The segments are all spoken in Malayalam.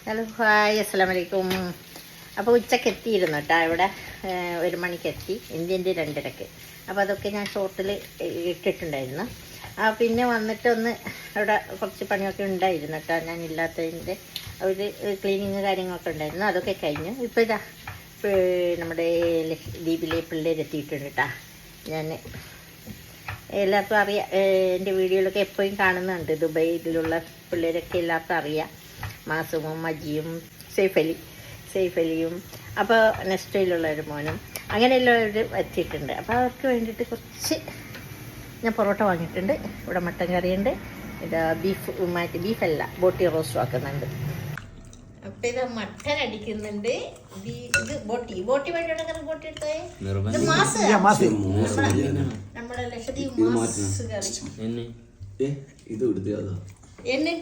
ഹലോ ഹായ് അസ്സലാമു അലൈക്കും. അപ്പോൾ ഉച്ചക്ക് എത്തിയിരുന്നു കേട്ടോ ഇവിടെ. 1 മണിക്ക് എത്തി, ഇന്ത്യൻ്റെ 2:30. അപ്പോൾ അതൊക്കെ ഞാൻ ഷോർട്ടിൽ ഇട്ടിട്ടുണ്ടായിരുന്നു. പിന്നെ വന്നിട്ടൊന്ന് അവിടെ കുറച്ച് പണിയൊക്കെ ഉണ്ടായിരുന്നു കേട്ടോ, ഞാൻ ഇല്ലാത്തതിൻ്റെ ഒരു ക്ലീനിങ് കാര്യങ്ങളൊക്കെ ഉണ്ടായിരുന്നു. അതൊക്കെ കഴിഞ്ഞു. ഇപ്പോൾ ഇതാ നമ്മുടെ ദ്വീപിലെ പിള്ളേരെത്തിയിട്ടുണ്ട് കേട്ടോ. ഞാൻ എല്ലാവർക്കും അറിയാം, എൻ്റെ വീഡിയോയിലൊക്കെ എപ്പോഴും കാണുന്നുണ്ട്. ദുബൈയിലുള്ള പിള്ളേരൊക്കെ എല്ലാവർക്കും അറിയാം. മാസവും മജിയും സൈഫലിയും അപ്പോൾ നെസ്റ്റയിലുള്ള ഒരു മോനും അങ്ങനെയുള്ളവർ എത്തിയിട്ടുണ്ട്. അപ്പോൾ അവർക്ക് വേണ്ടിയിട്ട് കുറച്ച് ഞാൻ പൊറോട്ട വാങ്ങിയിട്ടുണ്ട്. ഇവിടെ മട്ടൻ കറിയുണ്ട്, ഇത് ബീഫല്ല ബോട്ടി റോസ്റ്റ് ആക്കുന്നുണ്ട്. അപ്പം ഇത് മട്ടൻ അടിക്കുന്നുണ്ട്. ഇത് ബോട്ടി വേണ്ടിയുണ്ടെങ്കിൽ ബോട്ടി എടുത്തേ. ഇത് മാസ് നമ്മുടെ ലക്ഷദ്വീപ് മാസ് കറി എന്നെ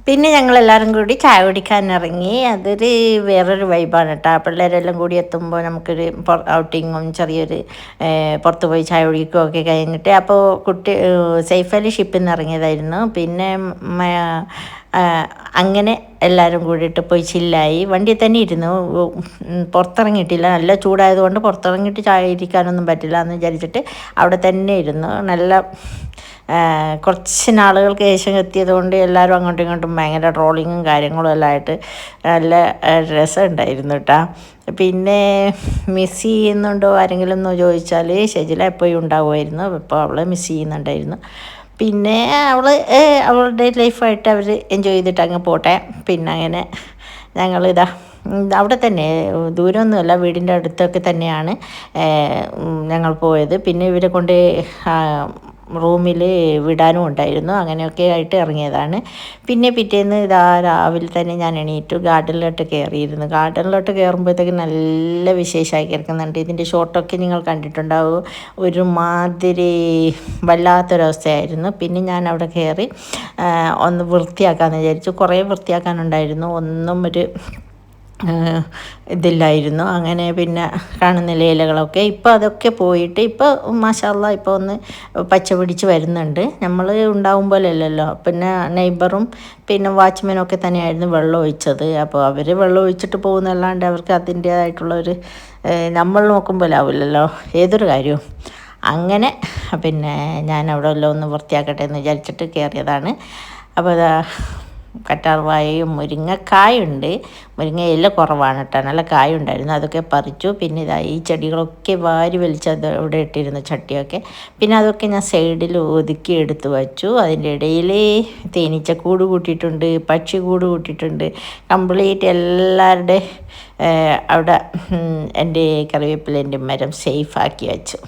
പിന്നെ ഞങ്ങളെല്ലാവരും കൂടി ചായ കുടിക്കാൻ ഇറങ്ങി. അതൊരു വേറൊരു വൈബാണ് കേട്ടോ. പിള്ളേരെല്ലാം കൂടി എത്തുമ്പോൾ നമുക്കൊരു ഔട്ടിങ്ങും ചെറിയൊരു പുറത്ത് പോയി ചായ കുടിക്കുകയൊക്കെ കഴിഞ്ഞിട്ട് അപ്പോൾ സൈഫലി ഷിപ്പിൽ നിന്ന് ഇറങ്ങിയതായിരുന്നു. പിന്നെ അങ്ങനെ എല്ലാവരും കൂടിയിട്ട് പോയി ചില്ലായി. വണ്ടിയിൽ തന്നെ ഇരുന്നു, പുറത്തിറങ്ങിയിട്ടില്ല. നല്ല ചൂടായതുകൊണ്ട് പുറത്തിറങ്ങിയിട്ട് ചായ ഇരിക്കാനൊന്നും പറ്റില്ല എന്ന് വിചാരിച്ചിട്ട് അവിടെ തന്നെ ഇരുന്നു. നല്ല കുറച്ച് നാളുകൾക്ക് ശേഷം എത്തിയതുകൊണ്ട് എല്ലാവരും അങ്ങോട്ടും ഇങ്ങോട്ടും ഭയങ്കര ട്രോളിങ്ങും കാര്യങ്ങളും എല്ലാം ആയിട്ട് നല്ല രസമുണ്ടായിരുന്നു കേട്ടോ. പിന്നെ മിസ് ചെയ്യുന്നുണ്ടോ ആരെങ്കിലും എന്ന് ചോദിച്ചാൽ ഷെജില എപ്പോഴും ഉണ്ടാവുമായിരുന്നു. ഇപ്പോൾ അവളെ മിസ് ചെയ്യുന്നുണ്ടായിരുന്നു. പിന്നെ അവളുടെ ലൈഫായിട്ട് അവർ എൻജോയ് ചെയ്തിട്ട് അങ്ങ് പോട്ടെ. പിന്നെ അങ്ങനെ ഞങ്ങളിതാ അവിടെ തന്നെ, ദൂരമൊന്നുമല്ല, വീടിൻ്റെ അടുത്തൊക്കെ തന്നെയാണ് ഞങ്ങൾ പോയത്. പിന്നെ ഇവരെ കൊണ്ട് റൂമിൽ വിടാനും ഉണ്ടായിരുന്നു. അങ്ങനെയൊക്കെ ആയിട്ട് ഇറങ്ങിയതാണ്. പിന്നെ പിറ്റേന്ന് ഇതാ രാവിലെ തന്നെ ഞാൻ എണീറ്റു ഗാർഡനിലോട്ട് കയറിയിരുന്നു. ഗാർഡനിലോട്ട് കയറുമ്പോഴത്തേക്ക് നല്ല വിശേഷമായി കിടക്കുന്നുണ്ട്. ഇതിൻ്റെ ഷോട്ടൊക്കെ നിങ്ങൾ കണ്ടിട്ടുണ്ടാവും. ഒരുമാതിരി വല്ലാത്തൊരവസ്ഥയായിരുന്നു. പിന്നെ ഞാൻ അവിടെ കയറി ഒന്ന് വൃത്തിയാക്കാമെന്ന് വിചാരിച്ചു. കുറേ വൃത്തിയാക്കാനുണ്ടായിരുന്നു, ഒന്നും ഒരു ഇതില്ലായിരുന്നു. അങ്ങനെ പിന്നെ കാണുന്നില്ല ഇലകളൊക്കെ. ഇപ്പോൾ അതൊക്കെ പോയിട്ട് ഇപ്പോൾ മാഷാല്ലാ ഇപ്പോൾ ഒന്ന് പച്ച പിടിച്ച് വരുന്നുണ്ട്. നമ്മൾ ഉണ്ടാവും പോലെയല്ലല്ലോ. പിന്നെ നെയ്ബറും പിന്നെ വാച്ച്മാനൊക്കെ തന്നെയായിരുന്നു വെള്ളം ഒഴിച്ചത്. അപ്പോൾ അവർ വെള്ളം ഒഴിച്ചിട്ട് പോകുന്നല്ലാണ്ട് അവർക്ക് അതിൻ്റേതായിട്ടുള്ളൊരു നമ്മൾ നോക്കുമ്പോഴാവില്ലല്ലോ ഏതൊരു കാര്യവും. അങ്ങനെ പിന്നെ ഞാൻ അവിടെ എല്ലാം ഒന്ന് വൃത്തിയാക്കട്ടെ എന്ന് വിചാരിച്ചിട്ട് കയറിയതാണ്. അപ്പോൾ അതാ കറ്റാർവാഴയും മുരിങ്ങക്കായുണ്ട്. മുരിങ്ങ ഇല കുറവാണ് കേട്ടോ, നല്ല കായ ഉണ്ടായിരുന്നു, അതൊക്കെ പറിച്ചു. പിന്നെ ഇതാ ഈ ചെടികളൊക്കെ വാരി വലിച്ചത് ഇവിടെ ഇട്ടിരുന്നു ചട്ടിയൊക്കെ. പിന്നെ അതൊക്കെ ഞാൻ സൈഡിൽ ഒതുക്കി എടുത്ത് വച്ചു. അതിൻ്റെ ഇടയിൽ തേനീച്ചക്കൂട് കൂട്ടിയിട്ടുണ്ട്, പക്ഷിക്കൂട് കൂട്ടിയിട്ടുണ്ട്. കംപ്ലീറ്റ് എല്ലാവരുടെ അവിടെ എൻ്റെ കറിവേപ്പിലേൻ്റെ മരം സേഫാക്കി വെച്ചു.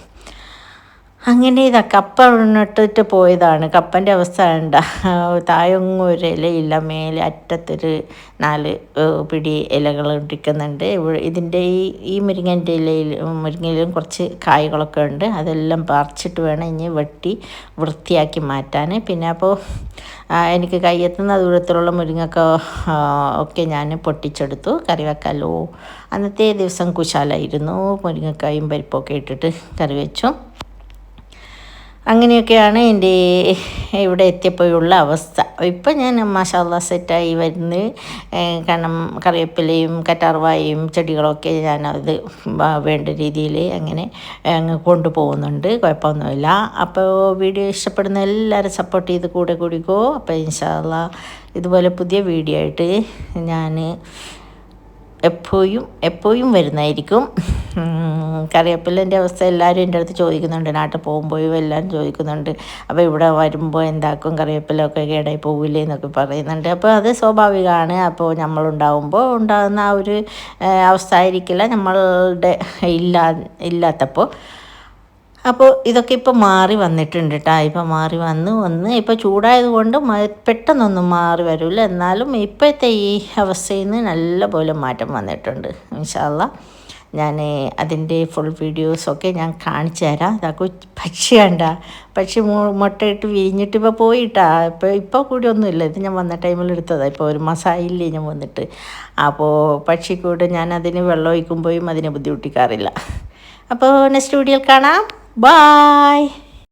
അങ്ങനെ ഇതാ കപ്പ ഇട്ടിട്ട് പോയതാണ്. കപ്പൻ്റെ അവസ്ഥ വേണ്ട, താഴൊന്നും ഒരു ഇലയില്ല. മേലെ അറ്റത്തൊരു 4 പിടി ഇലകൾ ഇരിക്കുന്നുണ്ട്. ഇതിൻ്റെ ഈ മുരിങ്ങൻ്റെ മുരിങ്ങയിലും കുറച്ച് കായ്കളൊക്കെ ഉണ്ട്. അതെല്ലാം പറിച്ചിട്ട് വേണം ഇനി വെട്ടി വൃത്തിയാക്കി മാറ്റാൻ. പിന്നെ അപ്പോൾ എനിക്ക് കയ്യെത്തുന്ന ദൂരത്തിലുള്ള മുരിങ്ങക്ക ഒക്കെ ഞാൻ പൊട്ടിച്ചെടുത്തു കറി വെക്കാമല്ലോ. അന്നത്തെ ദിവസം കുശാലായിരുന്നു. മുരിങ്ങക്കായും പരിപ്പൊക്കെ ഇട്ടിട്ട് കറി വെച്ചു. അങ്ങനെയൊക്കെയാണ് എൻ്റെ ഇവിടെ എത്തിയപ്പോഴുള്ള അവസ്ഥ. ഇപ്പം ഞാൻ മാഷാല്ലാ സെറ്റായി വരുന്നു. കാരണം കറിവേപ്പിലയും കറ്റാർവാഴയും ചെടികളൊക്കെ ഞാനത് വേണ്ട രീതിയിൽ അങ്ങനെ അങ്ങ് കൊണ്ടുപോകുന്നുണ്ട്, കുഴപ്പമൊന്നുമില്ല. അപ്പോൾ വീഡിയോ ഇഷ്ടപ്പെടുന്ന എല്ലാവരും സപ്പോർട്ട് ചെയ്ത് കൂടെ കൂടിക്കോ. അപ്പോൾ ഇൻഷാല്ലാ ഇതുപോലെ പുതിയ വീഡിയോ ആയിട്ട് ഞാൻ എപ്പോഴും വരുന്നതായിരിക്കും. കറിവേപ്പിലേൻ്റെ അവസ്ഥ എല്ലാവരും എൻ്റെ അടുത്ത് ചോദിക്കുന്നുണ്ട്, നാട്ടിൽ പോകുമ്പോഴും എല്ലാവരും ചോദിക്കുന്നുണ്ട്. അപ്പോൾ ഇവിടെ വരുമ്പോൾ എന്താക്കും, കറിവേപ്പിലൊക്കെ കേടായി പോകില്ലേ എന്നൊക്കെ പറയുന്നുണ്ട്. അപ്പോൾ അത് സ്വാഭാവികമാണ്. അപ്പോൾ നമ്മളുണ്ടാകുമ്പോൾ ഉണ്ടാകുന്ന ആ ഒരു അവസ്ഥ ആയിരിക്കില്ല നമ്മളുടെ ഇല്ലാത്തപ്പോൾ. അപ്പോൾ ഇതൊക്കെ ഇപ്പോൾ മാറി വന്നിട്ടുണ്ട് കേട്ടോ. ഇപ്പോൾ മാറി വന്ന് ഇപ്പോൾ ചൂടായത് കൊണ്ട് പെട്ടെന്നൊന്നും മാറി വരില്ല. എന്നാലും ഇപ്പോഴത്തെ ഈ അവസ്ഥയിൽ നിന്ന് നല്ലപോലെ മാറ്റം വന്നിട്ടുണ്ട്. ഇൻഷാല്ലാ ഞാൻ അതിൻ്റെ ഫുൾ വീഡിയോസൊക്കെ ഞാൻ കാണിച്ചു തരാം. അതൊക്കെ പക്ഷി കണ്ട, പക്ഷി മുട്ടയിട്ട് വിരിഞ്ഞിട്ട് ഇപ്പോൾ പോയിട്ടാ. ഇപ്പോൾ കൂടി ഒന്നുമില്ല, ഇത് ഞാൻ വന്ന ടൈമിൽ എടുത്തതാണ്. ഇപ്പോൾ 1 മാസമായില്ലേ ഞാൻ വന്നിട്ട്. അപ്പോൾ പക്ഷിക്കൂട് ഞാൻ അതിന് വെള്ളം ഒഴിക്കുമ്പോഴും അതിനെ ബുദ്ധിമുട്ടിക്കാറില്ല. അപ്പോൾ നെക്സ്റ്റ് വീഡിയോയിൽ കാണാം. ബായ്.